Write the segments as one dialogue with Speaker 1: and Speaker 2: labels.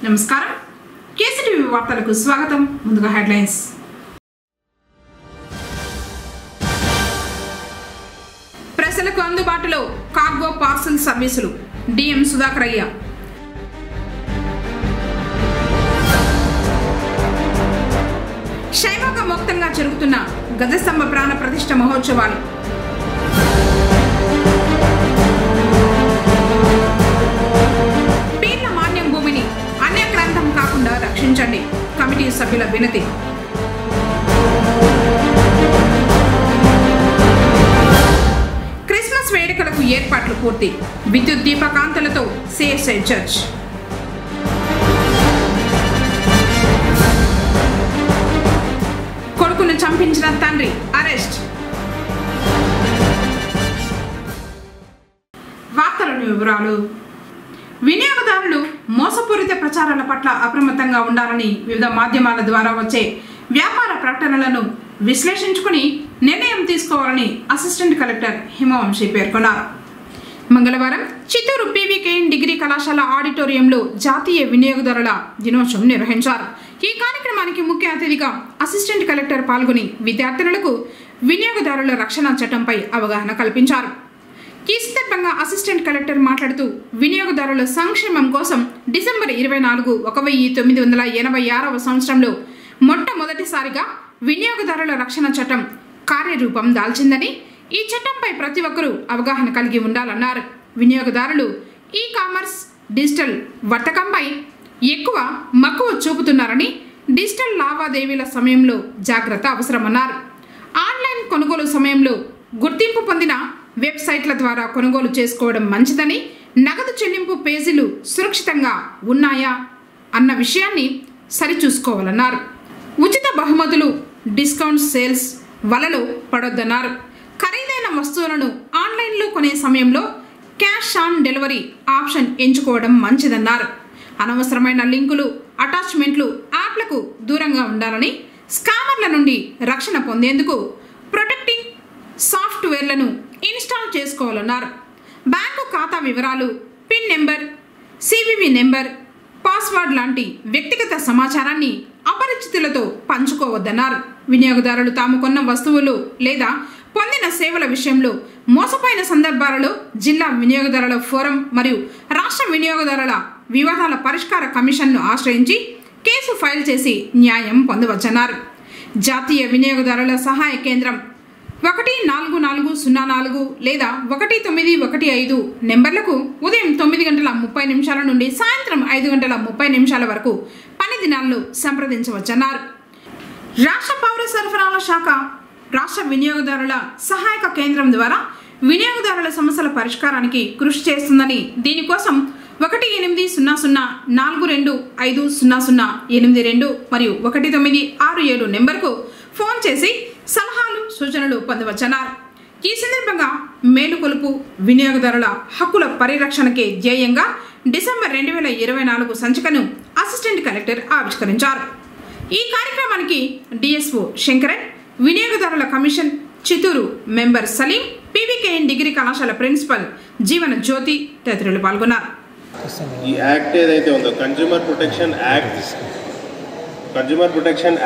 Speaker 1: నమస్కారం కేసీటీవీ వార్తలకు స్వాగతం. ముందుగా హెడ్లైన్స్. ప్రజలకు అందుబాటులో కార్గో పార్సల్ సర్వీసులు డిఎం సుధాకరయ్య. శైవగ ముక్తంగా జరుగుతున్న గజస్తంభ ప్రాణ ప్రతిష్ఠ మహోత్సవాలు. పీర్ల మాన్యం భూమిని అన్యక్రాంతం కాకుండా రక్షించండి కమిటీ సభ్యుల వినతి. క్రిస్మస్ వేడుకలకు ఏర్పాట్లు పూర్తి. విద్యుత్ దీపకాంతలతో సిఎస్ఐ చర్చ్. కొడుకును చంపించిన తండ్రి అరెస్ట్. వార్తలోని వివరాలు. వినియోగదారులు మోసపూరిత ప్రచారాల పట్ల అప్రమత్తంగా ఉండాలని వివిధ మాధ్యమాల ద్వారా వచ్చే వ్యాపార ప్రకటనలను విశ్లేషించుకుని నిర్ణయం తీసుకోవాలని అసిస్టెంట్ కలెక్టర్ హిమవంశి పేర్కొన్నారు. మంగళవారం చిత్తూరు పీవీకేఎన్ డిగ్రీ కళాశాల ఆడిటోరియంలో జాతీయ వినియోగదారుల దినోత్సవం నిర్వహించారు. ఈ కార్యక్రమానికి ముఖ్య అతిథిగా అసిస్టెంట్ కలెక్టర్ పాల్గొని విద్యార్థులకు వినియోగదారుల రక్షణ చట్టంపై అవగాహన కల్పించారు. ఈ సందర్భంగా అసిస్టెంట్ కలెక్టర్ మాట్లాడుతూ వినియోగదారుల సంక్షేమం కోసం డిసెంబర్ 24, 1986వ సంవత్సరంలో మొట్టమొదటిసారిగా వినియోగదారుల రక్షణ చట్టం కార్యరూపం దాల్చిందని, ఈ చట్టంపై ప్రతి ఒక్కరూ అవగాహన కలిగి ఉండాలన్నారు. వినియోగదారులు ఈ కామర్స్, డిజిటల్ వర్తకంపై ఎక్కువ మక్కువ చూపుతున్నారని, డిజిటల్ లావాదేవీల సమయంలో జాగ్రత్త అవసరమన్నారు. ఆన్లైన్ కొనుగోలు సమయంలో గుర్తింపు పొందిన వెబ్సైట్ల ద్వారా కొనుగోలు చేసుకోవడం మంచిదని, నగదు చెల్లింపు పేజీలు సురక్షితంగా ఉన్నాయా అన్న విషయాన్ని సరిచూసుకోవాలన్నారు. ఉచిత బహుమతులు, డిస్కౌంట్ సేల్స్ వలలో పడొద్దన్నారు. ఖరీదైన వస్తువులను ఆన్లైన్లో కొనే సమయంలో క్యాష్ ఆన్ డెలివరీ ఆప్షన్ ఎంచుకోవడం మంచిదన్నారు. అనవసరమైన లింకులు, అటాచ్మెంట్లు, యాప్లకు దూరంగా ఉండాలని, స్కామర్ల నుండి రక్షణ పొందేందుకు ప్రొటెక్టింగ్ సాఫ్ట్వేర్లను ఇన్స్టాల్ చేసుకోవాలన్నారు. బ్యాంకు ఖాతా వివరాలు, pin number, CVV number, password లాంటి వ్యక్తిగత సమాచారాన్ని అపరిచితులతో పంచుకోవద్దన్నారు. వినియోగదారులు తాము కొన్న వస్తువులు లేదా పొందిన సేవల విషయంలో మోసపోయిన సందర్భాలలో జిల్లా వినియోగదారుల ఫోరం మరియు రాష్ట్ర వినియోగదారుల వివాదాల పరిష్కార కమిషన్ను ఆశ్రయించి కేసు ఫైల్ చేసి న్యాయం పొందవచ్చన్నారు. జాతీయ వినియోగదారుల సహాయ కేంద్రం 14404 లేదా 1915 నెంబర్లకు ఉదయం 9:30 నుండి సాయంత్రం 5:30 వరకు పని దినాల్లో సంప్రదించవచ్చన్నారు. రాష్ట్ర పౌర సరఫరాల శాఖ రాష్ట్ర వినియోగదారుల సహాయక కేంద్రం ద్వారా వినియోగదారుల సమస్యల పరిష్కారానికి కృషి చేస్తుందని, దీనికోసం 1842-42500082 మరియు 1967 నెంబర్కు ఫోన్ చేసి సలహాలు, సూచనలు పొందవచ్చన్నారు. ఈ సందర్భంగా మేలుకొలుపు వినియోగదారుల హక్కుల పరిరక్షణకే ధ్యేయంగా డిసెంబర్ 2024 సంచికను అసిస్టెంట్ కలెక్టర్ ఆవిష్కరించారు. ఈ కార్యక్రమానికి డిఎస్ఓ శంకరన్, వినియోగదారుల commission Chittoor member Saleem, PVKN degree కళాశాల ప్రిన్సిపల్ జీవన జ్యోతి తదితరులు పాల్గొన్నారు.
Speaker 2: ఈ యాక్ట్ ఏదైతే ఉందో consumer protection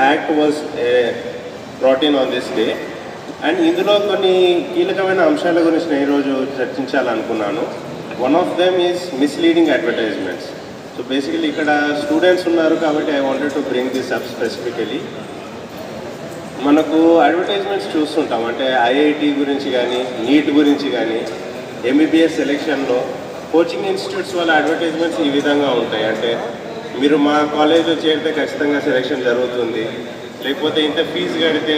Speaker 2: act was brought in on this day, and ఇందులో కొన్ని కీలకమైన అంశాల గురించి నేను ఈరోజు చర్చించాలనుకున్నాను. One of them is misleading advertisements. So basically ఇక్కడ స్టూడెంట్స్ ఉన్నారు కాబట్టి I wanted to bring this up specifically. మనకు అడ్వర్టైజ్మెంట్స్ చూస్తుంటాం, అంటే ఐఐటి గురించి కానీ, నీట్ గురించి కానీ, ఎంబీబీఎస్ సెలెక్షన్లో కోచింగ్ ఇన్స్టిట్యూట్స్ వాళ్ళ అడ్వర్టైజ్మెంట్స్ ఈ విధంగా ఉంటాయి. అంటే మీరు మా కాలేజ్లో చేరితే ఖచ్చితంగా సెలెక్షన్ జరుగుతుంది, లేకపోతే ఇంత ఫీజు కడితే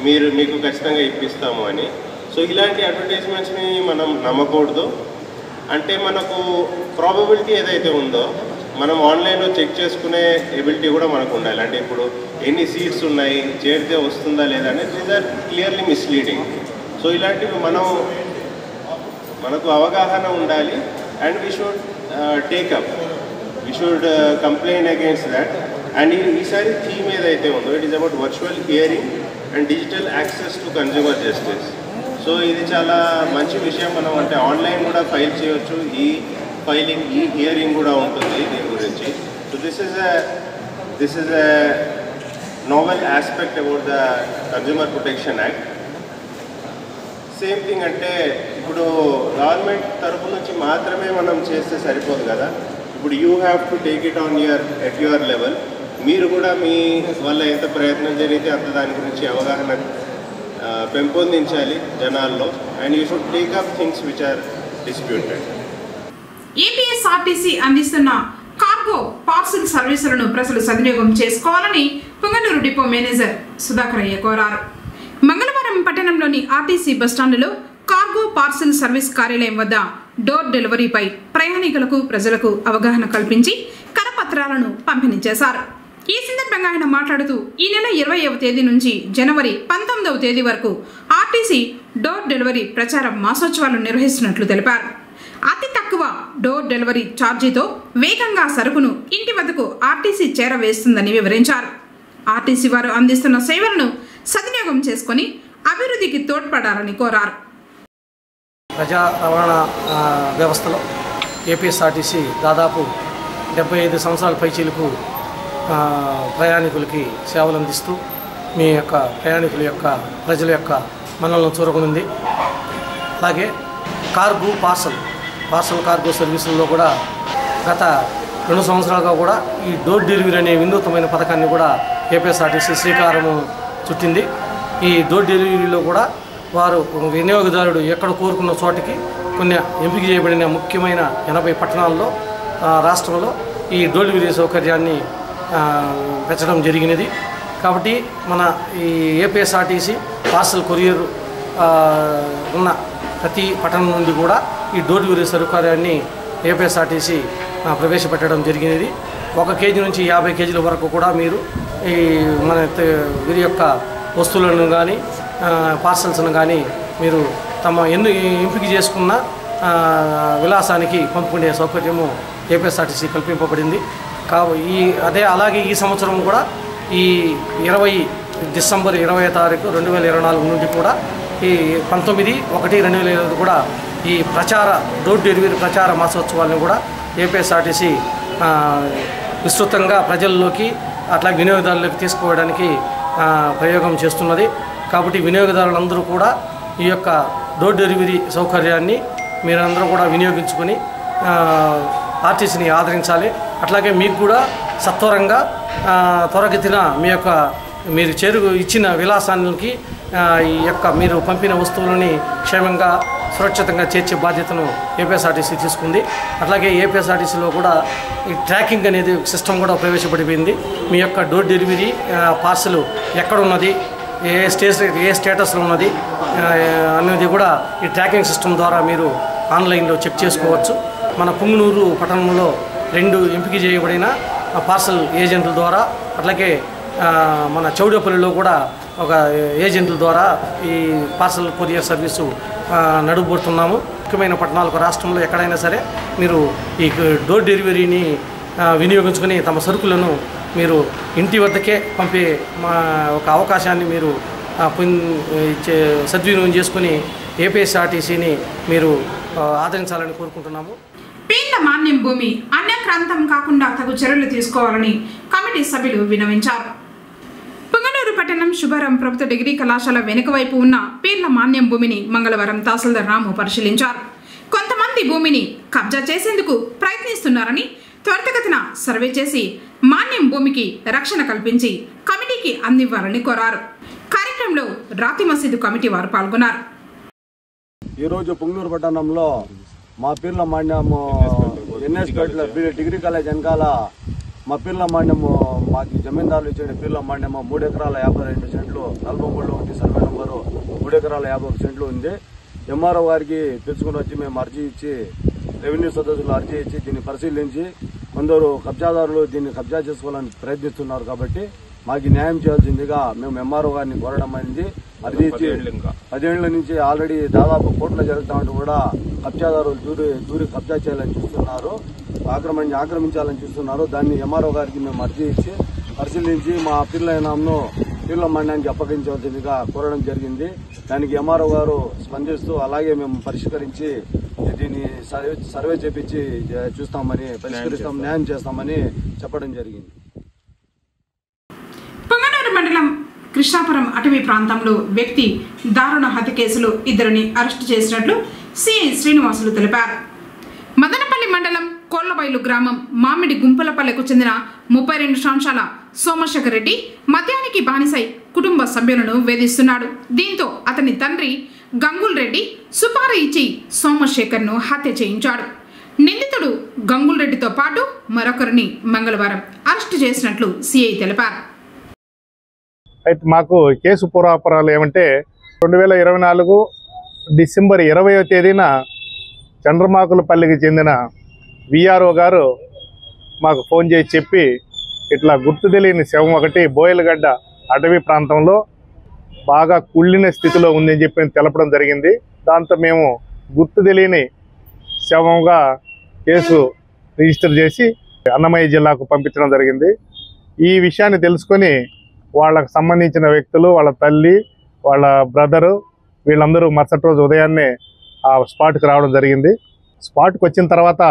Speaker 2: మీకు ఖచ్చితంగా ఇప్పిస్తాము అని. సో ఇలాంటి అడ్వర్టైజ్మెంట్స్ని మనం నమ్మకూడదు. అంటే మనకు ప్రాబబిలిటీ ఏదైతే ఉందో మనం ఆన్లైన్లో చెక్ చేసుకునే ఎబిలిటీ కూడా మనకు ఉండాలి. అంటే ఇప్పుడు ఎన్ని సీట్స్ ఉన్నాయి, చేరితే వస్తుందా లేదా అనేది these are clearly misleading. So ఇలాంటివి మనకు అవగాహన ఉండాలి. And we should take up, we should complaint against that. And ఈసారి థీమ్ ఏదైతే ఉందో it is about virtual hearing and digital access to consumer justice. So ఇది చాలా మంచి విషయం. మనం అంటే ఆన్లైన్ కూడా ఫైల్ చేయవచ్చు, ఈ హియరింగ్ కూడా ఉంటుంది దీని గురించి. So this is a novel aspect about the Consumer Protection Act. Same thing అంటే ఇప్పుడు గవర్నమెంట్ తరఫు నుంచి మాత్రమే మనం చేస్తే సరిపోదు కదా. ఇప్పుడు you have to take it on at your level. మీరు కూడా మీ వల్ల ఎంత ప్రయత్నం జరిగితే అంత దాని గురించి అవగాహన పెంపొందించాలి జనాల్లో. And you should take up things which are disputed.
Speaker 1: APSRTC అందిస్తున్న కార్గో పార్సిల్ సర్వీసులను ప్రజలు సద్వినియోగం చేసుకోవాలని పుంగనూరు డిపో మేనేజర్ సుధాకరయ్య కోరారు. మంగళవారం పట్టణంలోని ఆర్టీసీ బస్టాండులో కార్గో పార్సిల్ సర్వీస్ కార్యాలయం వద్ద డోర్ డెలివరీపై ప్రయాణికులకు ప్రజలకు అవగాహన కల్పించి కరపత్రాలను పంపిణీ చేశారు. ఈ సందర్భంగా ఆయన మాట్లాడుతూ ఈ నెల 20వ తేదీ నుంచి జనవరి 19వ తేదీ వరకు ఆర్టీసీ డోర్ డెలివరీ ప్రచార మాసోత్సవాలు నిర్వహిస్తున్నట్లు తెలిపారు. అతి తక్కువ డోర్ డెలివరీ ఛార్జీతో వేగంగా సరుకును ఇంటి వద్దకు ఆర్టీసీ చేరవేస్తుందని వివరించారు. ఆర్టీసీ వారు అందిస్తున్న సేవలను సద్వినియోగం చేసుకుని అభివృద్ధికి తోడ్పడాలని కోరారు.
Speaker 3: ప్రజా రవాణా వ్యవస్థలో ఏపీఎస్ఆర్టీసీ దాదాపు 75 సంవత్సరాల పైచీలకు ప్రయాణికులకి సేవలు అందిస్తూ మీ యొక్క ప్రయాణికుల యొక్క ప్రజల యొక్క మనలను చూరగొనింది. అలాగే కార్గో పార్సల్ కార్గో సర్వీసుల్లో కూడా గత 2 సంవత్సరాలుగా కూడా ఈ డోర్ డెలివరీ అనే వినూత్నమైన పథకాన్ని కూడా ఏపీఎస్ఆర్టీసీ శ్రీకారము చుట్టింది. ఈ డోర్ డెలివరీలో కూడా వారు వినియోగదారుడు ఎక్కడ కోరుకున్న చోటికి కొన్ని ఎంపిక చేయబడిన ముఖ్యమైన 80 పట్టణాల్లో రాష్ట్రంలో ఈ డోర్ డెలివరీ సౌకర్యాన్ని పెంచడం జరిగినది. కాబట్టి మన ఈ ఏపీఎస్ఆర్టీసీ పార్సల్ కొరియర్ ఉన్న ప్రతి పట్టణం నుండి కూడా ఈ డోర్ డెలివరీ సౌకర్యాన్ని ఏపీఎస్ఆర్టీసీ ప్రవేశపెట్టడం జరిగినది. 1 కేజీ నుంచి 50 కేజీల వరకు కూడా మీరు ఈ మన వీరి యొక్క వస్తువులను కానీ పార్సల్స్ను కానీ మీరు తమ ఎంపిక చేసుకున్న విలాసానికి పంపుకునే సౌకర్యము ఏపీఎస్ఆర్టీసీ కల్పింపబడింది. అలాగే ఈ సంవత్సరం కూడా ఈ 20 డిసెంబర్ 20వ తారీఖు 2024 నుండి కూడా ఈ 19/1/2025 కూడా ఈ డోర్ డెలివరీ ప్రచార మాసోత్సవాలను కూడా ఏపీఎస్ఆర్టీసీ విస్తృతంగా ప్రజల్లోకి అట్లా వినియోగదారులకు తీసుకోవడానికి ప్రయోగం చేస్తున్నది. కాబట్టి వినియోగదారులందరూ కూడా ఈ యొక్క డోర్ డెలివరీ సౌకర్యాన్ని మీరందరూ కూడా వినియోగించుకొని ఆర్టీసీని ఆదరించాలి. అట్లాగే మీకు కూడా సత్వరంగా త్వరగతిన మీరు ఇచ్చిన విలాసానికి ఈ యొక్క మీరు పంపిన వస్తువులని క్షేమంగా సురక్షితంగా చేర్చే బాధ్యతను ఏపీఎస్ఆర్టీసీ తీసుకుంది. అట్లాగే ఏపీఎస్ఆర్టీసీలో కూడా ఈ ట్రాకింగ్ అనేది సిస్టమ్ కూడా ప్రవేశపడిపోయింది. మీ యొక్క డోర్ డెలివరీ పార్సల్ ఎక్కడున్నది, ఏ స్టేటస్లో ఉన్నది అనేది కూడా ఈ ట్రాకింగ్ సిస్టమ్ ద్వారా మీరు ఆన్లైన్లో చెక్ చేసుకోవచ్చు. మన పుంగనూరు పట్టణంలో 2 ఎంపిక చేయబడిన పార్సల్ ఏజెంట్ల ద్వారా, అట్లాగే మన చౌడపల్లిలో కూడా ఒక ఏజెంట్ల ద్వారా ఈ పార్సల్ కొరియర్ సర్వీసు నడుపుతున్నాము. ముఖ్యమైన పట్టణాలకు రాష్ట్రంలో ఎక్కడైనా సరే మీరు ఈ డోర్ డెలివరీని వినియోగించుకొని తమ సరుకులను మీరు ఇంటి వద్దకే పంపే ఒక అవకాశాన్ని మీరు సద్వినియోగం చేసుకుని ఏపీఎస్ఆర్టీసీని మీరు ఆదరించాలని కోరుకుంటున్నాము.
Speaker 1: పేర్ల మాన్యం భూమి అన్యాక్రాంతం కాకుండా తగు చర్యలు తీసుకోవాలని కమిటీ సభ్యులు విన్నవించారు. పుంగనూరు పట్టణం శుభారం ప్రభుత్వ డిగ్రీ కళాశాల వెనుక వైపు ఉన్న పేర్ల మాన్యం భూమిని మంగళవారం తహసీల్దార్ రాము పరిశీలించారు. కొంతమంది భూమిని కబ్జా చేసేందుకు ప్రయత్నిస్తున్నారని త్వరితగతిన సర్వే చేసి మాన్యం భూమికి రక్షణ కల్పించి కమిటీకి అందివ్వాలని కోరారు. కార్యక్రమంలో రాతి మసీదు కమిటీ వారు పాల్గొన్నారు.
Speaker 4: ఈరోజు పుంగనూరు పట్టణంలో మా పీర్ల మాన్యము ఎన్ఎస్పేటలో డిగ్రీ కాలేజ్ వెనకాల మా పీర్ల మాన్యము మాకు జమీందారులు ఇచ్చే పీర్ల మాన్యము 3 ఎకరాల 52 సెంట్లు 43 ఉంది సర్వే నెంబరు 3 ఎకరాల 51 సెంట్లు ఉంది. ఎంఆర్ఓ గారికి తెలుసుకుని వచ్చి మేము అర్జీ ఇచ్చి రెవెన్యూ సదస్సులు అర్జీ ఇచ్చి దీన్ని పరిశీలించి కొందరు కబ్జాదారులు దీన్ని కబ్జా చేసుకోవాలని ప్రయత్నిస్తున్నారు. కాబట్టి మాకు న్యాయం చేయాల్సిందిగా మేము ఎంఆర్ఓ గారిని కోరడం అయింది. అర్జీ ఇచ్చి 10 ఏళ్ల నుంచి ఆల్రెడీ దాదాపు కోర్టులో జరుగుతామంటూ కూడా కబ్జాదారులు దూరి కబ్జా చేయాలని చూస్తున్నారు, ఆక్రమించాలని చూస్తున్నారు. దాన్ని ఎంఆర్ఓ గారికి మేము అర్జీ ఇచ్చి పరిశీలించి మా పీర్ల ఇనాంను పీర్ల మండలానికి అప్పగించవలసిందిగా కోరడం జరిగింది. దానికి ఎంఆర్ఓ గారు స్పందిస్తూ అలాగే మేము పరిష్కరించి దీన్ని సర్వే చేపించి చూస్తామని న్యాయం చేస్తామని చెప్పడం జరిగింది.
Speaker 1: పొంగనూరు మండలం కృష్ణాపురం అటవీ ప్రాంతంలో వ్యక్తి దారుణ హత్య కేసులో 2 అరెస్టు చేసినట్లు సిఐ శ్రీనివాసులు తెలిపారు. మదనపల్లి మండలం కోళ్లబైలు గ్రామం మామిడి గుంపులపల్లెకు చెందిన 32 సంవత్సరాల సోమశేఖర్ రెడ్డి మద్యానికి బానిసై కుటుంబ సభ్యులను వేధిస్తున్నాడు. దీంతో అతని తండ్రి గంగుల్ రెడ్డి సుపారీ ఇచ్చి సోమశేఖర్ను హత్య చేయించాడు. నిందితుడు గంగుల్ రెడ్డితో పాటు మరొకరిని మంగళవారం అరెస్టు చేసినట్లు సిఐ తెలిపారు.
Speaker 5: అయితే మాకు కేసు పూర్వాపరాలు ఏమంటే 2024 డిసెంబర్ 20వ తేదీన చంద్రమాకులపల్లికి చెందిన విఆర్ఓ గారు మాకు ఫోన్ చేసి చెప్పి ఇట్లా గుర్తు తెలియని శవం ఒకటి బోయలగడ్డ అటవీ ప్రాంతంలో బాగా కుళ్ళిన స్థితిలో ఉందని చెప్పి తెలపడం జరిగింది. దాంతో మేము గుర్తు తెలియని శవంగా కేసు రిజిస్టర్ చేసి అన్నమయ్య జిల్లాకు పంపించడం జరిగింది. ఈ విషయాన్ని తెలుసుకొని వాళ్ళకు సంబంధించిన వ్యక్తులు, వాళ్ళ తల్లి, వాళ్ళ బ్రదరు వీళ్ళందరూ మరుసటి రోజు ఉదయాన్నే ఆ స్పాట్కి రావడం జరిగింది. స్పాట్కి వచ్చిన తర్వాత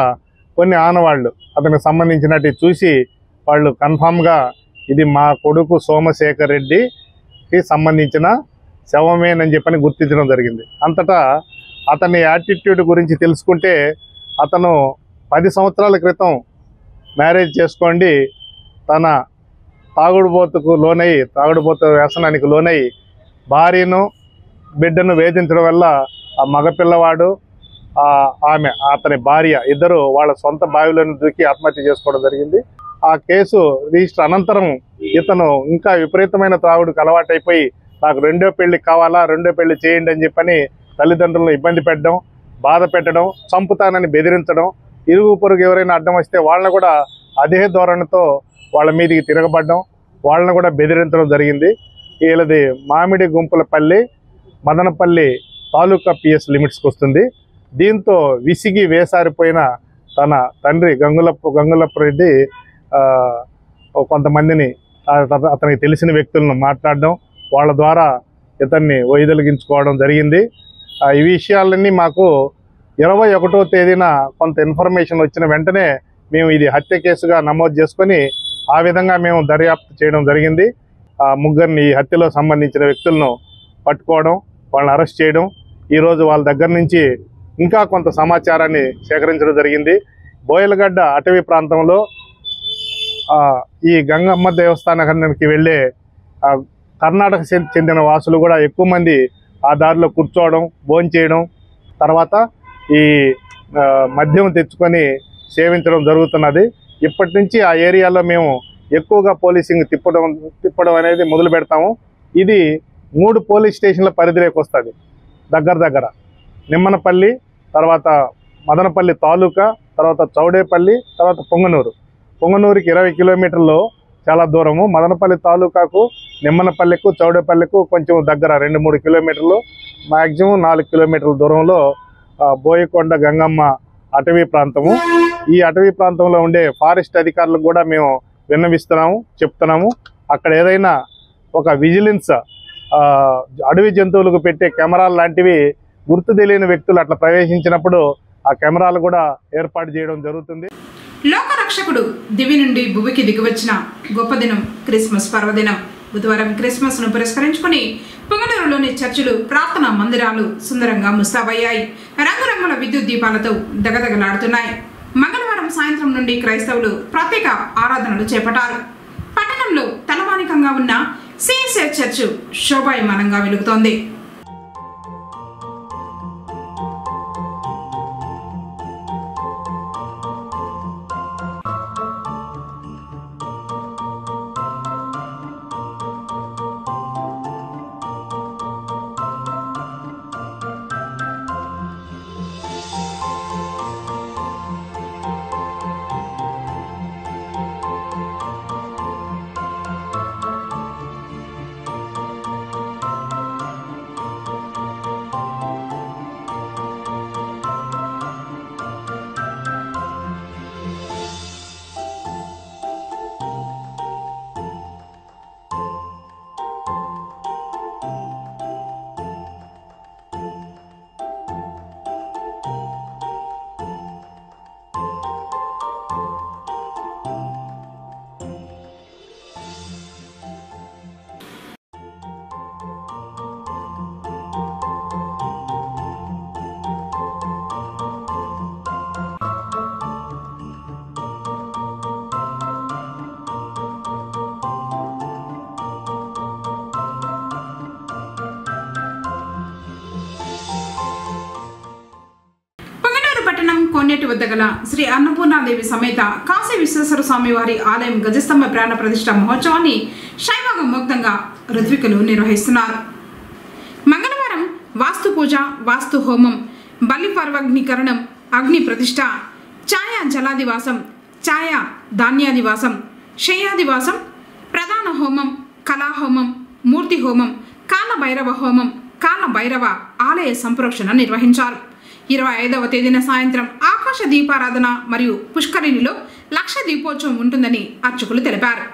Speaker 5: కొన్ని ఆనవాళ్ళు అతనికి సంబంధించినట్టు చూసి వాళ్ళు కన్ఫామ్గా ఇది మా కొడుకు సోమశేఖర్ రెడ్డికి సంబంధించిన శవమేనని చెప్పని గుర్తించడం జరిగింది. అంతటా అతని యాటిట్యూడ్ గురించి తెలుసుకుంటే అతను 10 సంవత్సరాల క్రితం మ్యారేజ్ చేసుకోండి తన తాగుడుబోతు వ్యసనానికి లోనై భార్యను బిడ్డను వేధించడం వల్ల ఆ మగపిల్లవాడు ఆమె అతని భార్య ఇద్దరు వాళ్ళ సొంత బావిలోని దూకి ఆత్మహత్య చేసుకోవడం జరిగింది. ఆ కేసు రిజిస్టర్ అనంతరం ఇతను ఇంకా విపరీతమైన తాగుడుకు అలవాటైపోయి నాకు 2వ పెళ్లి కావాలా, 2వ పెళ్లి చేయండి అని చెప్పని తల్లిదండ్రులను ఇబ్బంది పెట్టడం, బాధ పెట్టడం, చంపుతానని బెదిరించడం, ఇరుగు పొరుగు ఎవరైనా అడ్డం వస్తే వాళ్ళని కూడా అదే ధోరణితో వాళ్ళ మీదికి తిరగబడ్డం, వాళ్ళని కూడా బెదిరించడం జరిగింది. వీళ్ళది మామిడి గుంపులపల్లి మదనపల్లి తాలూకా పిఎస్ లిమిట్స్కి వస్తుంది. దీంతో విసిగి వేసారిపోయిన తన తండ్రి గంగులప్ప రెడ్డి కొంతమందిని అతనికి తెలిసిన వ్యక్తులను మాట్లాడడం, వాళ్ళ ద్వారా ఇతన్ని వైదొలిగించుకోవడం జరిగింది. ఈ విషయాలన్నీ మాకు 21వ తేదీన కొంత ఇన్ఫర్మేషన్ వచ్చిన వెంటనే మేము ఇది హత్య కేసుగా నమోదు చేసుకొని ఆ విధంగా మేము దర్యాప్తు చేయడం జరిగింది. ఆ ముగ్గురిని ఈ హత్యలో సంబంధించిన వ్యక్తులను పట్టుకోవడం, వాళ్ళని అరెస్ట్ చేయడం, ఈరోజు వాళ్ళ దగ్గర నుంచి ఇంకా కొంత సమాచారాన్ని సేకరించడం జరిగింది. బోయలగడ్డ అటవీ ప్రాంతంలో ఈ గంగమ్మ దేవస్థానానికి వెళ్ళే కర్ణాటక చెందిన వాసులు కూడా ఎక్కువ మంది ఆ దారిలో కూర్చోవడం, భోంచేయడం, తర్వాత ఈ మద్యం తెచ్చుకొని సేవించడం జరుగుతున్నది. ఇప్పటి నుంచి ఆ ఏరియాలో మేము ఎక్కువగా పోలీసింగ్ తిప్పడం అనేది మొదలు పెడతాము. ఇది 3 పోలీస్ స్టేషన్ల పరిధిలోకి వస్తుంది. దగ్గర నిమ్మనపల్లి, తర్వాత మదనపల్లి తాలూకా, తర్వాత చౌడేపల్లి, తర్వాత పొంగనూరుకి 20 కిలోమీటర్లు చాలా దూరము. మదనపల్లి తాలూకాకు, నిమ్మనపల్లికు, చౌడేపల్లికు కొంచెం దగ్గర 2-3 కిలోమీటర్లు, మ్యాక్సిమం 4 కిలోమీటర్ల దూరంలో బోయకొండ గంగమ్మ అటవీ ప్రాంతము. ఈ అటవీ ప్రాంతంలో ఉండే ఫారెస్ట్ అధికారులకు కూడా మేము చెప్తున్నాము. అక్కడ ఏదైనా ఒక విజిలెన్స్ అడవి జంతువులకు పెట్టే కెమెరాలు లాంటివి గుర్తు తెలియని వ్యక్తులు అట్లా ప్రవేశించినప్పుడు ఆ కెమెరాలు కూడా ఏర్పాటు చేయడం జరుగుతుంది.
Speaker 1: లోకరక్షకుడు దివి నుండి భూమికి దిగివచ్చిన గొప్ప దినం క్రిస్మస్ పర్వదినం. బుధవారం క్రిస్మస్ను పురస్కరించుకుని పొంగనూరులోని చర్చిలు, ప్రార్థనా మందిరాలు సుందరంగా ముస్తాబయ్యాయి. రంగురంగుల విద్యుత్ దీపాలతో దగదగలాడుతున్నాయి. మంగళవారం సాయంత్రం నుండి క్రైస్తవులు ప్రత్యేక ఆరాధనలు చేపట్టారు. పట్టణంలో తలమానికంగా ఉన్న సిఎస్ఐ చర్చ్ శోభాయమానంగా వెలుగుతోంది. పట్టణం కోనేటి వద్ద గల శ్రీ అన్నపూర్ణాదేవి సమేత కాశీ విశ్వేశ్వర స్వామి వారి ఆలయం గజస్తంభ ప్రాణ ప్రతిష్ఠ మహోత్సవాన్ని శైవగమోక్తంగా ఋత్వికులు నిర్వహిస్తున్నారు. మంగళవారం వాస్తు పూజ, వాస్తు హోమం, బలి పర్వగ్నికరణం, అగ్ని ప్రతిష్ఠ, ఛాయా జలాదివాసం, ఛాయా ధాన్యాదివాసం, శయ్యాదివాసం, ప్రధాన హోమం, కళాహోమం, మూర్తి హోమం, కాల భైరవ హోమం, కాల భైరవ ఆలయ సంప్రోక్షణ నిర్వహించారు. 25వ తేదీన సాయంత్రం ఆకాశ దీపారాధన మరియు పుష్కరిణిలో లక్ష దీపోత్సవం ఉంటుందని అర్చకులు తెలిపారు.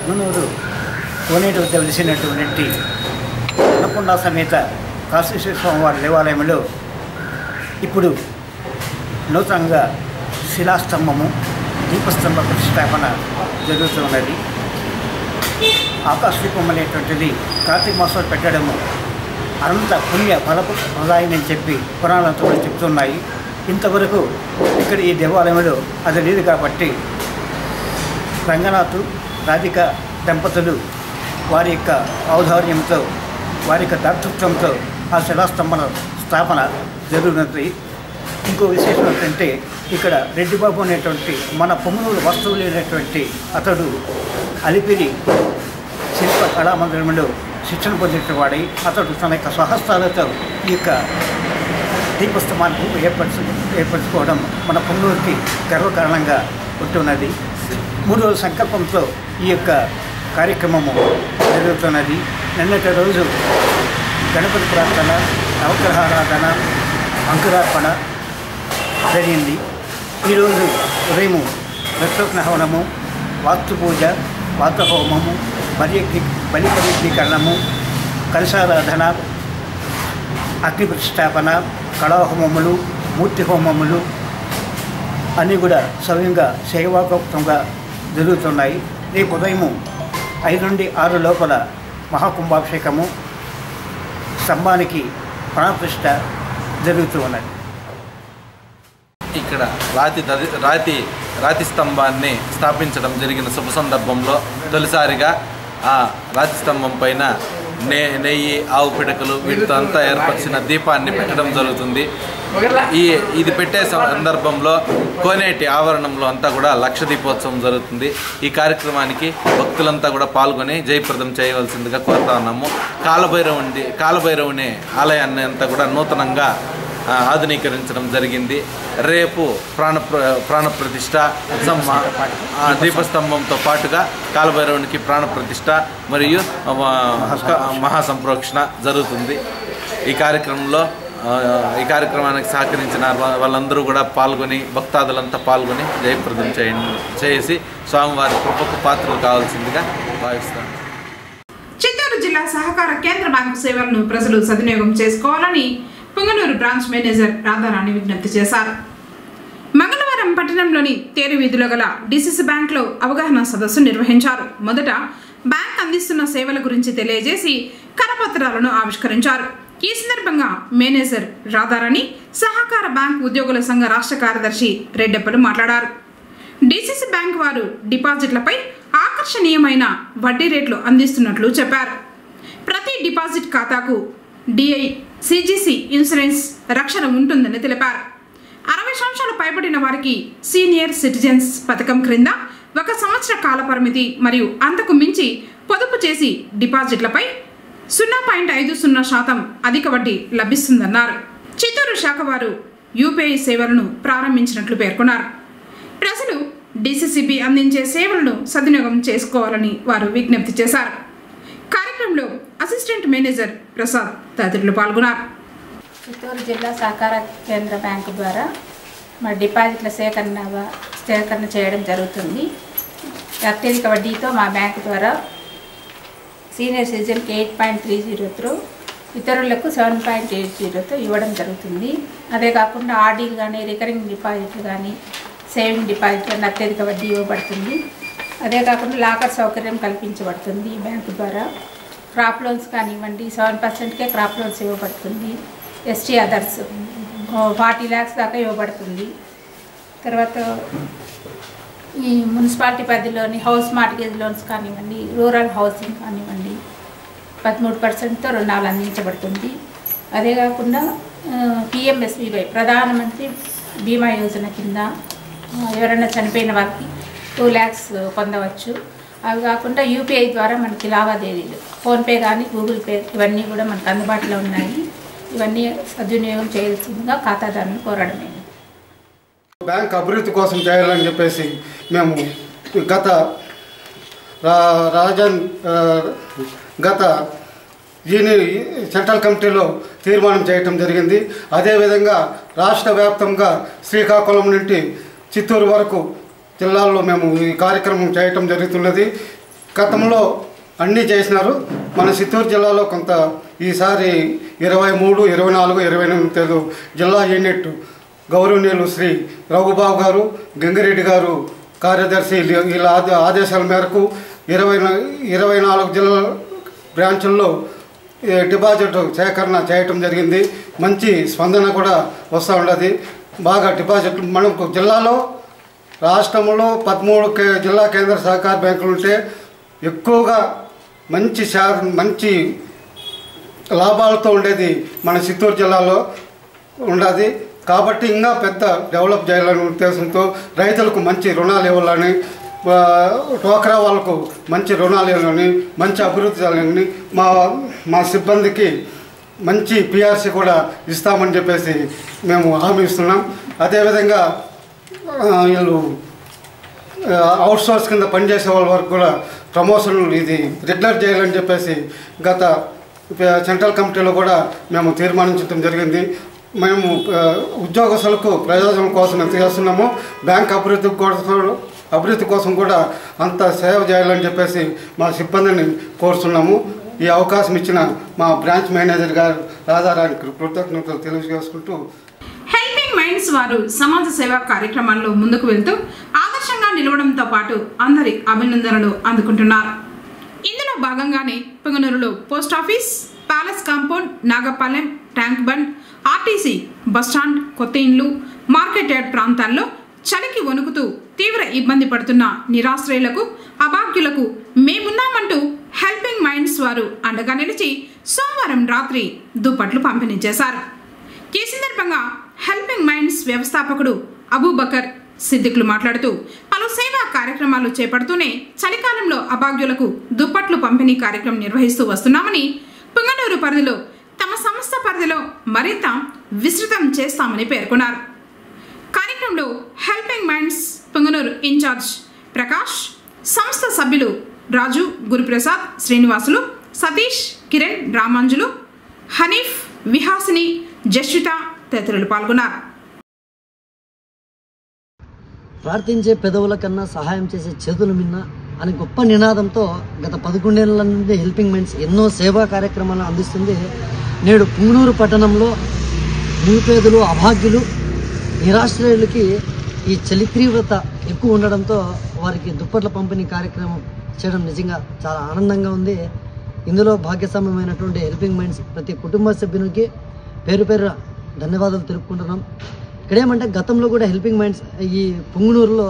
Speaker 6: మునూరు కోనేటి వద్ద వెలిసినటువంటి అన్నపూర్ణ సమేత కాశీ స్వామివారి దేవాలయంలో ఇప్పుడు నూతనంగా శిలాస్తంభము, దీపస్తంభ ప్రతిష్టాపన జరుగుతున్నది. ఆకాశదీపం అనేటువంటిది కార్తీక మాసంలో పెట్టడము అనంత పుణ్య ఫలప్రదాయని చెప్పి పురాణాలతో కూడా చెప్తున్నాయి. ఇంతవరకు ఇక్కడ ఈ దేవాలయంలో అది లేదు కాబట్టి రంగనాథ్, రాధిక దంపతులు వారి యొక్క ఔదార్యంతో, వారి యొక్క దాతృత్వంతో ఆ శిలాస్తంభన స్థాపన జరుగుతుంది. ఇంకో విశేషం ఏంటంటే ఇక్కడ రెడ్డిబాబు అనేటువంటి మన పొమ్మనూరు వస్తువులు లేనటువంటి అతడు అలిపిరి శిల్ప కళామందిరంలో శిక్షణ పొందిన వాడై అతడు తన యొక్క స్వహస్తాలతో ఈ యొక్క దీపస్తంభాన్ని ఏర్పరచుకోవడం మన పొమ్మనూరుకి గర్వకారణంగా ఉంటున్నది. 3 రోజుల సంకల్పంతో ఈ యొక్క కార్యక్రమము జరుగుతున్నది. నిన్నటి రోజు గణపతి ప్రార్థన, నవగ్రహారాధన, అంకురార్పణ జరిగింది. ఈరోజు ఉదయం ప్రత్యోక్న హవనము, వాస్తు పూజ, వాతహోమము, బలి పవిత్రీకరణము, కలశారాధన, అగ్ని ప్రతిష్టాపన, కళాహోమములు, మూర్తి హోమములు అన్నీ కూడా సవ్యంగా సేవాకోక్తంగా జరుగుతున్నాయి. రేపు ఉదయం 5 నుండి 6 లోపల మహాకుంభాభిషేకము, స్తంభానికి ప్రాణప్రతిష్ఠ జరుగుతూ ఉన్నది.
Speaker 7: ఇక్కడ రాతి స్తంభాన్ని స్థాపించడం జరిగిన శుభ సందర్భంలో తొలిసారిగా ఆ రాతి స్తంభం పైన నెయ్యి, ఆవు పిడకలు వీటితో అంతా ఏర్పరిచిన దీపాన్ని పెట్టడం జరుగుతుంది. ఇది పెట్టే సందర్భంలో కోనేటి ఆవరణంలో అంతా కూడా లక్ష దీపోత్సవం జరుగుతుంది. ఈ కార్యక్రమానికి భక్తులంతా కూడా పాల్గొని జయప్రదం చేయవలసిందిగా కోరుతా ఉన్నాము. కాలభైరవుని ఆలయాన్ని అంతా కూడా నూతనంగా ఆధునీకరించడం జరిగింది. రేపు ప్రాణప్రతిష్ఠ, దీపస్తంభంతో పాటుగా కాలభైరవునికి ప్రాణప్రతిష్ఠ మరియు మహాసంప్రోక్షణ జరుగుతుంది. ఈ కార్యక్రమానికి సహకరించిన వాళ్ళందరూ కూడా పాల్గొని, భక్తాదులంతా పాల్గొని జయప్రదం చేసి స్వామివారి కృపకు పాత్రలు కావాల్సిందిగా భావిస్తాను.
Speaker 1: చిత్తూరు జిల్లా సహకార కేంద్ర బ్యాంకు సేవలను ప్రజలు సద్వినియోగం చేసుకోవాలని పొంగనూరు బ్రాంచ్ మేనేజర్ రాధారాణి విజ్ఞప్తి చేశారు. మంగళవారం పట్టణంలోని తేరు వీధిలో గల డిసిసి బ్యాంక్లో అవగాహన సదస్సు నిర్వహించారు. మొదట బ్యాంక్ అందిస్తున్న సేవల గురించి తెలియజేసి కరపత్రాలను ఆవిష్కరించారు. ఈ సందర్భంగా మేనేజర్ రాధారాణి, సహకార బ్యాంక్ ఉద్యోగుల సంఘ రాష్ట్ర కార్యదర్శి రెడ్డప్పలు మాట్లాడారు. డిసిసి బ్యాంక్ వారు డిపాజిట్లపై ఆకర్షణీయమైన వడ్డీ రేట్లు అందిస్తున్నట్లు చెప్పారు. ప్రతి డిపాజిట్ ఖాతాకు డిఐ, సిజిసి ఇన్సూరెన్స్ రక్షణ ఉంటుందని తెలిపారు. 60 సంవత్సరాలు పైబడిన వారికి సీనియర్ సిటిజన్స్ పథకం క్రింద 1 సంవత్సర కాల పరిమితి మరియు అంతకు మించి పొదుపు చేసి డిపాజిట్లపై 0.50% అధిక వడ్డీ లభిస్తుందన్నారు. చిత్తూరు శాఖ వారు యూపీఐ సేవలను ప్రారంభించినట్లు పేర్కొన్నారు. ప్రజలు డీసీసీబీ అందించే సేవలను సద్వినియోగం చేసుకోవాలని వారు విజ్ఞప్తి చేశారు. కార్యక్రమంలో అసిస్టెంట్ మేనేజర్ ప్రసాద్ తదితరులు పాల్గొన్నారు.
Speaker 8: చిత్తూరు జిల్లా సహకార కేంద్ర బ్యాంకు ద్వారా మరి డిపాజిట్ల సేకరణ చేయడం జరుగుతుంది. అత్యధిక వడ్డీతో మా బ్యాంకు ద్వారా సీనియర్ సిటిజన్కి 8.30తో, ఇతరులకు 7.80తో ఇవ్వడం జరుగుతుంది. అదే కాకుండా ఆర్డీలు కానీ, రికరింగ్ డిపాజిట్లు కానీ, సేవింగ్ డిపాజిట్లు అత్యధిక వడ్డీ ఇవ్వబడుతుంది. అదే కాకుండా లాకర్ సౌకర్యం కల్పించబడుతుంది ఈ బ్యాంకు ద్వారా. క్రాప్ లోన్స్ కానివ్వండి, 7%కే క్రాప్ లోన్స్ ఇవ్వబడుతుంది. ఎస్టీ అదర్స్ 40 lakhs దాకా ఇవ్వబడుతుంది. తర్వాత ఈ మున్సిపాలిటీ పరిధిలోని హౌస్ మార్గేజ్ లోన్స్ కానివ్వండి, రూరల్ హౌసింగ్ కానివ్వండి 13%తో రుణాలు అందించబడుతుంది. అదే కాకుండా పిఎంఎస్బీవై ప్రధానమంత్రి బీమా యోజన కింద ఎవరైనా చనిపోయిన వారికి 2 lakhs పొందవచ్చు. అవి కాకుండా యూపీఐ ద్వారా మనకి లావాదేవీలు ఫోన్పే కానీ, గూగుల్ పే ఇవన్నీ కూడా మనకు అందుబాటులో ఉన్నాయి. ఇవన్నీ సద్వినియోగం చేయాల్సిందిగా ఖాతాదారులను కోరడమే.
Speaker 9: బ్యాంక్ అభివృద్ధి కోసం చేయాలని చెప్పేసి మేము గత సెంట్రల్ కమిటీలో తీర్మానం చేయటం జరిగింది. అదేవిధంగా రాష్ట్ర వ్యాప్తంగా శ్రీకాకుళం నుండి చిత్తూరు వరకు జిల్లాల్లో మేము ఈ కార్యక్రమం చేయటం జరుగుతున్నది. గతంలో అన్నీ చేసినారు. మన చిత్తూరు జిల్లాలో కొంత ఈసారి 23, 24, 28 జిల్లా యూనిట్ గౌరవనీయులు శ్రీ రఘుబాబు గారు, గంగిరెడ్డి గారు కార్యదర్శి వీళ్ళ ఆదేశాల మేరకు 24 జిల్లా బ్రాంచుల్లో డిపాజిట్ సేకరణ చేయటం జరిగింది. మంచి స్పందన కూడా వస్తూ ఉన్నది. బాగా డిపాజిట్లు మనకు జిల్లాలో రాష్ట్రంలో 13 జిల్లా కేంద్ర సహకార బ్యాంకులు ఉంటే ఎక్కువగా మంచి లాభాలతో ఉండేది మన చిత్తూరు జిల్లాలో ఉండదు. కాబట్టి ఇంకా పెద్ద డెవలప్ చేయాలనే ఉద్దేశంతో రైతులకు మంచి రుణాలు ఇవ్వాలని, డ్వాక్రా వాళ్ళకు మంచి రుణాలు ఇవ్వాలని, మంచి అభివృద్ధి చేయాలని, మా సిబ్బందికి మంచి పిఆర్సీ కూడా ఇస్తామని చెప్పేసి మేము హామీ ఇస్తున్నాం. అదేవిధంగా వీళ్ళు అవుట్సోర్స్ కింద పనిచేసే వాళ్ళ వరకు కూడా ప్రమోషన్లు ఇది రెగ్యులర్ చేయాలని చెప్పేసి గత సెంట్రల్ కమిటీలో కూడా మేము తీర్మానించడం జరిగింది. మేము ఉద్యోగస్తులకు ప్రయోజనం కోసం ఎంత చేస్తున్నామో బ్యాంక్ అభివృద్ధి కోసం కూడా అంత సేవ చేయాలని చెప్పేసి మా సిబ్బందిని కోరుతున్నాము. ఈ అవకాశం ఇచ్చిన మా బ్రాంచ్ మేనేజర్ గారు రాధారానికి కృతజ్ఞతలు తెలియజేసుకుంటూ,
Speaker 1: హెల్పింగ్ మైండ్స్ వారు సమాజ సేవా కార్యక్రమాల్లో ముందుకు వెళ్తూ ఆదర్శంగా నిలవడంతో పాటు అందరి అభినందనలు అందుకుంటున్నారు. ఇందులో భాగంగానే పొంగనూరులో post office, palace compound, Nagapalem, tank bund, RTC bus stand, కొత్త ఇండ్లు, మార్కెట్ యార్డ్ ప్రాంతాల్లో చలికి వణుకుతూ తీవ్ర ఇబ్బంది పడుతున్న నిరాశ్రయులకు, అభాగ్యులకు మేమున్నామంటూ హెల్పింగ్ మైండ్స్ వారు అండగా నిలిచి సోమవారం రాత్రి దుప్పట్లు పంపిణీ చేశారు. ఈ సందర్భంగా హెల్పింగ్ మైండ్స్ వ్యవస్థాపకుడు అబూబకర్ సిద్దికులు మాట్లాడుతూ పలు సేవా కార్యక్రమాలు చేపడుతూనే చలికాలంలో అభాగ్యులకు దుప్పట్లు పంపిణీ కార్యక్రమం నిర్వహిస్తూ వస్తున్నామని, పొంగనూరు పరిధిలో తమ సంస్థ పరిధిలో మరింత విస్తృతం చేస్తామని పేర్కొన్నారు. కార్యక్రమంలో helping minds Punganur incharge Prakash, సంస్థ సభ్యులు రాజు, గురుప్రసాద్, శ్రీనివాసులు, సతీష్, కిరణ్, రామాంజులు, హనీఫ్, విహాసిని, జస్విత తదితరులు పాల్గొన్నారు.
Speaker 10: ప్రార్థించే పెదవుల కన్నా సహాయం చేసే చేతులు మిన్న అనే గొప్ప నినాదంతో గత 11 ఏళ్ల నుండి హెల్పింగ్ మైండ్స్ ఎన్నో సేవా కార్యక్రమాలను అందిస్తుంది. నేడు పుంగనూరు పట్టణంలో నిరుపేదలు, అభాగ్యులు, నిరాశ్రయులకి ఈ చలి తీవ్రత ఎక్కువ ఉండడంతో వారికి దుప్పట్ల పంపిణీ కార్యక్రమం చేయడం నిజంగా చాలా ఆనందంగా ఉంది. ఇందులో భాగ్యస్వామ్యమైనటువంటి హెల్పింగ్ మైండ్స్ ప్రతి కుటుంబ సభ్యునికి పేరు పేరు ధన్యవాదాలు తెలుపుకుంటున్నాం. ఇక్కడేమంటే గతంలో కూడా హెల్పింగ్ మైండ్స్ ఈ పుంగనూరులో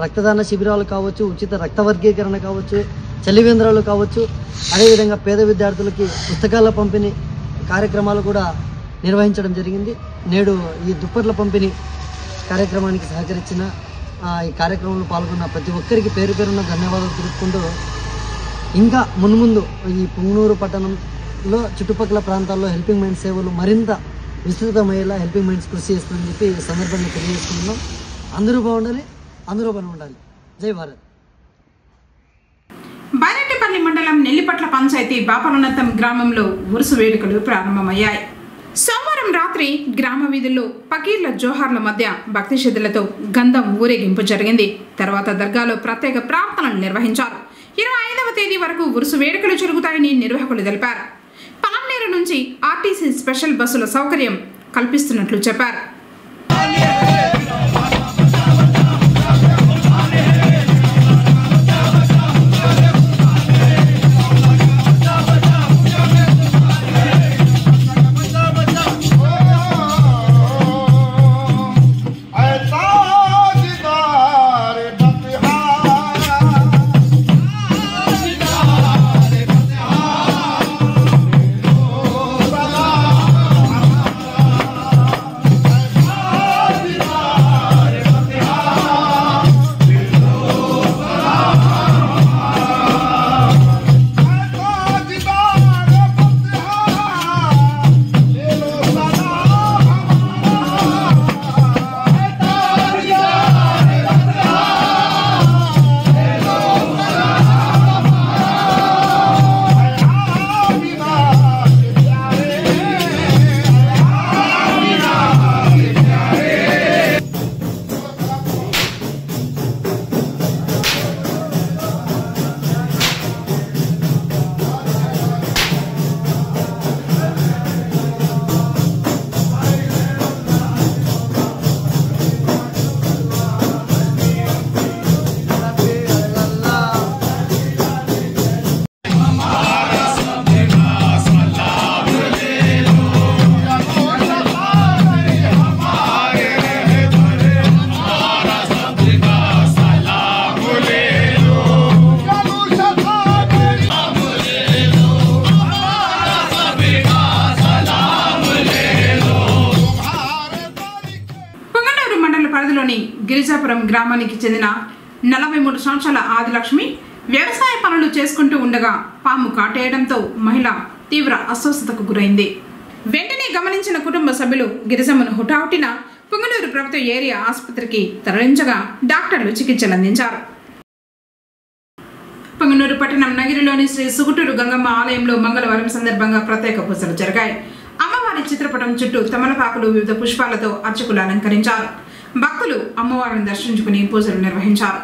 Speaker 10: రక్తదాన శిబిరాలు కావచ్చు, ఉచిత రక్త వర్గీకరణ కావచ్చు, చలివేంద్రాలు కావచ్చు, అదేవిధంగా పేద విద్యార్థులకి పుస్తకాల పంపిణీ కార్యక్రమాలు కూడా నిర్వహించడం జరిగింది. నేడు ఈ దుప్పట్ల పంపిణీ కార్యక్రమానికి సహకరించిన ఈ కార్యక్రమంలో పాల్గొన్న ప్రతి ఒక్కరికి పేరు పేరున్న ధన్యవాదాలు తెలుపుకుంటూ ఇంకా మున్ముందు ఈ పుంగనూరు పట్టణం లో చుట్టుపక్కల ప్రాంతాల్లో హెల్పింగ్ మైండ్ సేవలు మరింత విస్తృతమయ్యేలా హెల్పింగ్ మైండ్స్ కృషి చేస్తుందని చెప్పి ఈ సందర్భంగా తెలియజేస్తున్నాం. అందరూ బాగుండాలి, అందరూ పని ఉండాలి. జై భారత్.
Speaker 1: బైరెడ్డిపల్లి మండలం నెల్లిపట్ల పంచాయతీ బాపలనంతం గ్రామంలో ఉరుసు వేడుకలు ప్రారంభమయ్యాయి. సోమవారం రాత్రి గ్రామ వీధుల్లో పకీర్ల జోహార్ల మధ్య భక్తి శ్రద్ధలతో గంధం ఊరేగింపు జరిగింది. తర్వాత దర్గాలో ప్రత్యేక ప్రార్థనలు నిర్వహించారు. 25వ తేదీ వరకు ఉరుసు వేడుకలు జరుగుతాయని నిర్వాహకులు తెలిపారు. పలంనేరు నుంచి ఆర్టీసీ స్పెషల్ బస్సుల సౌకర్యం కల్పిస్తున్నట్లు చెప్పారు. గిరిజాపురం గ్రామానికి చెందిన 43 సంవత్సరాల ఆదిలక్ష్మి వ్యవసాయ పనులు చేసుకుంటూ ఉండగా పాము కాటేయడంతో మహిళ తీవ్ర అస్వస్థతకు గురైంది. వెంటనే గమనించిన కుటుంబ సభ్యులు గిరిజమ్మను హుటాహుటిన పుంగనూరు ప్రభుత్వ ఏరియా ఆసుపత్రికి తరలించగా డాక్టర్లు చికిత్సలు అందించారు. పుంగనూరు పట్టణం నగిరిలోని శ్రీ సుగుటూరు గంగమ్మ ఆలయంలో మంగళవారం సందర్భంగా ప్రత్యేక పూజలు జరిగాయి. అమ్మవారి చిత్రపటం చుట్టూ తమలపాకులు వివిధ పుష్పాలతో అర్చకులు అలంకరించారు. భక్తులు అమ్మవారిని దర్శించుకుని పూజలు నిర్వహించారు.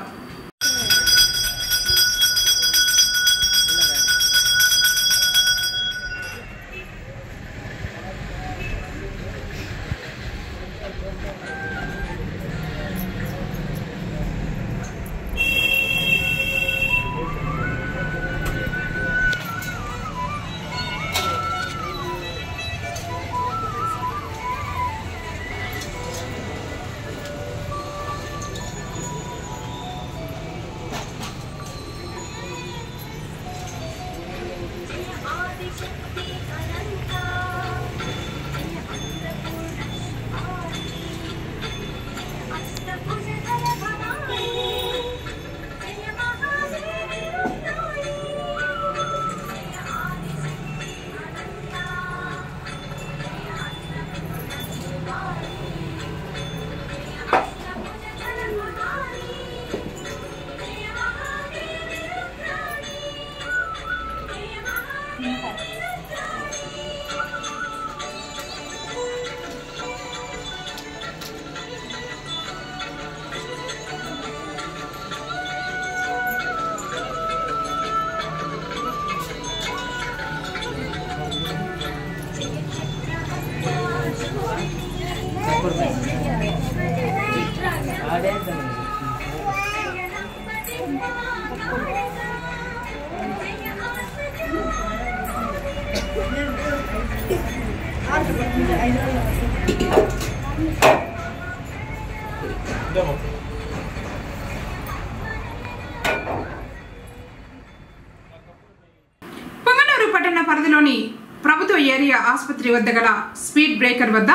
Speaker 1: పుంగనూరు పట్టణ పరిధిలోని ప్రభుత్వ ఏరియా ఆసుపత్రి వద్ద గల స్పీడ్ బ్రేకర్ వద్ద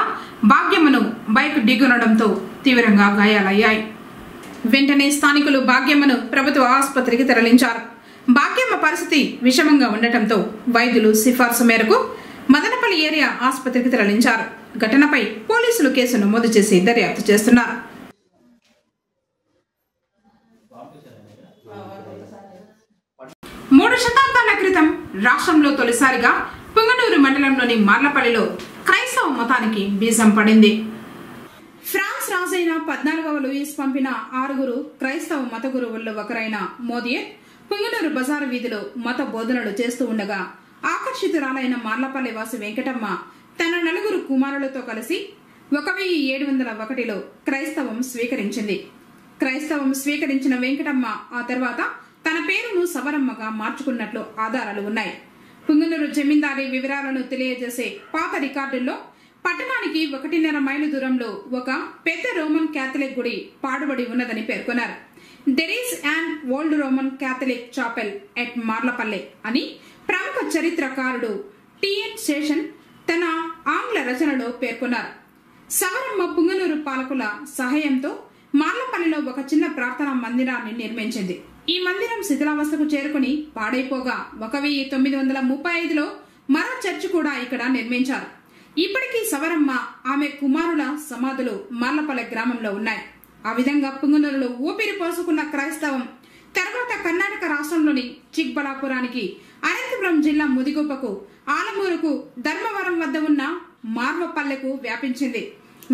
Speaker 1: భాగ్యమ్మను బైక్ ఢీకొనడంతో తీవ్రంగా గాయాలయ్యాయి. వెంటనే స్థానికులు భాగ్యమ్మను ప్రభుత్వ ఆసుపత్రికి తరలించారు. భాగ్యమ్మ పరిస్థితి విషమంగా ఉండటంతో వైద్యులు సిఫార్సు మేరకు మదనపల్లి ఏరియా ఆసుపత్రికి తరలించారు. ఘటనపై పోలీసులు కేసు నమోదు చేసి దర్యాప్తు చేస్తున్నారు. మూడు శతాబ్దాల క్రితం రాష్ట్రంలో తొలిసారిగా పుంగనూరు మండలంలోని మార్లపల్లిలో క్రైస్తవ మతానికి బీజం పడింది. ఫ్రాన్స్ రాజైన 14వ లూయిస్ పంపిన 6 క్రైస్తవ మత గురువుల్లో ఒకరైన మోదియర్ పుంగనూరు బజారు వీధిలో మత బోధనలు చేస్తూ ఉండగా ఆకర్షితురాలైన మార్లపల్లి వాసి వెంకటమ్మ తన 4 కుమారులతో కలిసి 1701లో క్రైస్తవం స్వీకరించింది. క్రైస్తవం స్వీకరించిన వెంకటమ్మ ఆ తర్వాత తన పేరును సవరమ్మగా మార్చుకున్నట్లు ఆధారాలు ఉన్నాయి. పుంగనూరు జమీందారీ వివరాలను తెలియజేసే పాత రికార్డుల్లో పట్టణానికి 1.5 మైలు దూరంలో ఒక పెద్ద రోమన్ క్యాథలిక్ గుడి పాడుబడి ఉన్నదని పేర్కొన్నారు. There is an old Roman Catholic chapel at Marlapalle అని ప్రముఖ చరిత్రకారుడు టిఎన్ శేషన్ తన ఆంగ్ల రచనలో పేర్కొన్నారు. సవరమ్మ పుంగనూరు పాలకుల సహాయంతో మార్లపల్లిలో ఒక చిన్న ప్రార్థనా మందిరాన్ని నిర్మించింది. ఈ మందిరం శిథిలావస్థకు చేరుకుని పాడైపోగా 1935లో మరో చర్చి కూడా ఇక్కడ నిర్మించారు. ఇప్పటికీ సవరమ్మ ఆమె కుమారుల సమాధులు మార్లపల్లె గ్రామంలో ఉన్నాయి. ఆ విధంగా పుంగనూరులో ఊపిరి పోసుకున్న క్రైస్తవం తర్వాత కర్ణాటక రాష్ట్రంలోని చిక్బళాపురానికి, అనంతపురం జిల్లా ముదిగుప్పకు, ఆలమూరుకు, ధర్మవరం వద్ద ఉన్న మార్వపల్లెకు వ్యాపించింది.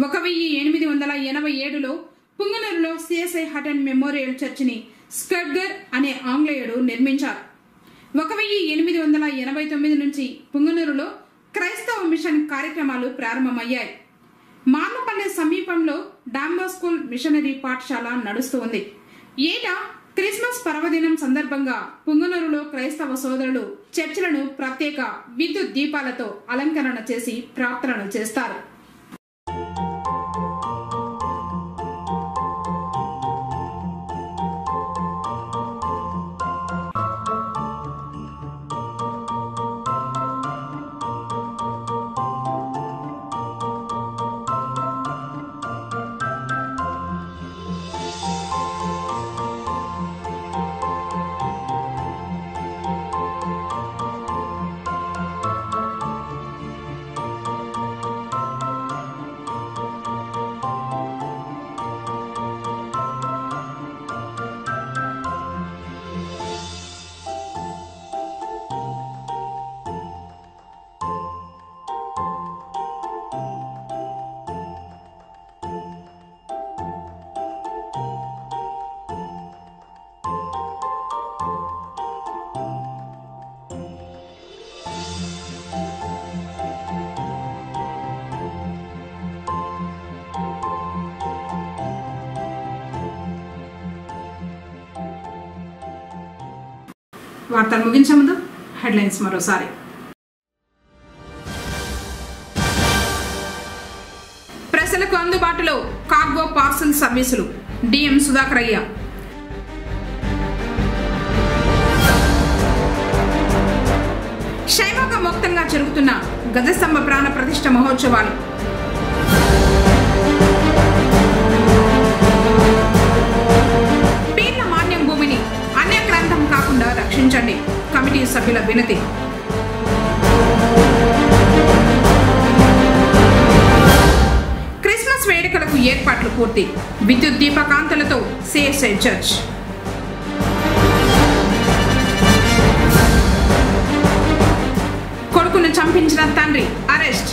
Speaker 1: 1887లో పుంగనూరులో సిఎస్ఐ హటన్ మెమోరియల్ చర్చిని స్కడ్గర్ అనే ఆంగ్లేయుడు నిర్మించారు. 1889 నుంచి పుంగనూరులో క్రైస్తవ మిషన్ కార్యక్రమాలు ప్రారంభమయ్యాయి. మార్లపల్లె సమీపంలో డాంబోస్కూల్ మిషనరీ పాఠశాల నడుస్తూ ఉంది. ఏటా క్రిస్మస్ పర్వదినం సందర్భంగా పుంగనూరులో క్రైస్తవ సోదరులు చర్చిలను ప్రత్యేక విద్యుత్ దీపాలతో అలంకరణ చేసి ప్రార్థనలు చేస్తారు. వార్తలు ముగించే ముందు హెడ్లైన్స్ మరోసారి. ప్రజలకు అందుబాటులో కార్గో పార్సల్ సర్వీసులు, డిఎం సుధాకరయ్య. శైవగా ముక్తంగా జరుగుతున్న గజస్తంభ ప్రాణ ప్రతిష్ఠ మహోత్సవాలు. పీర్ల మాన్యం భూమిని అన్యక్రాంతం కాకుండా రక్షించండి, కమిటీ సభ్యుల వినతి. క్రిస్మస్ వేడుకలకు ఏర్పాట్లు పూర్తి, విద్యుత్ దీపకాంతులతో సిఎస్ఐ చర్చ్. కొడుకును చంపించిన తండ్రి అరెస్ట్.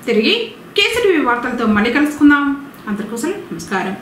Speaker 1: తిరిగి కేసీటీవీ వార్తలతో మళ్ళీ కలుసుకుందాం. అందరికోసం నమస్కారం.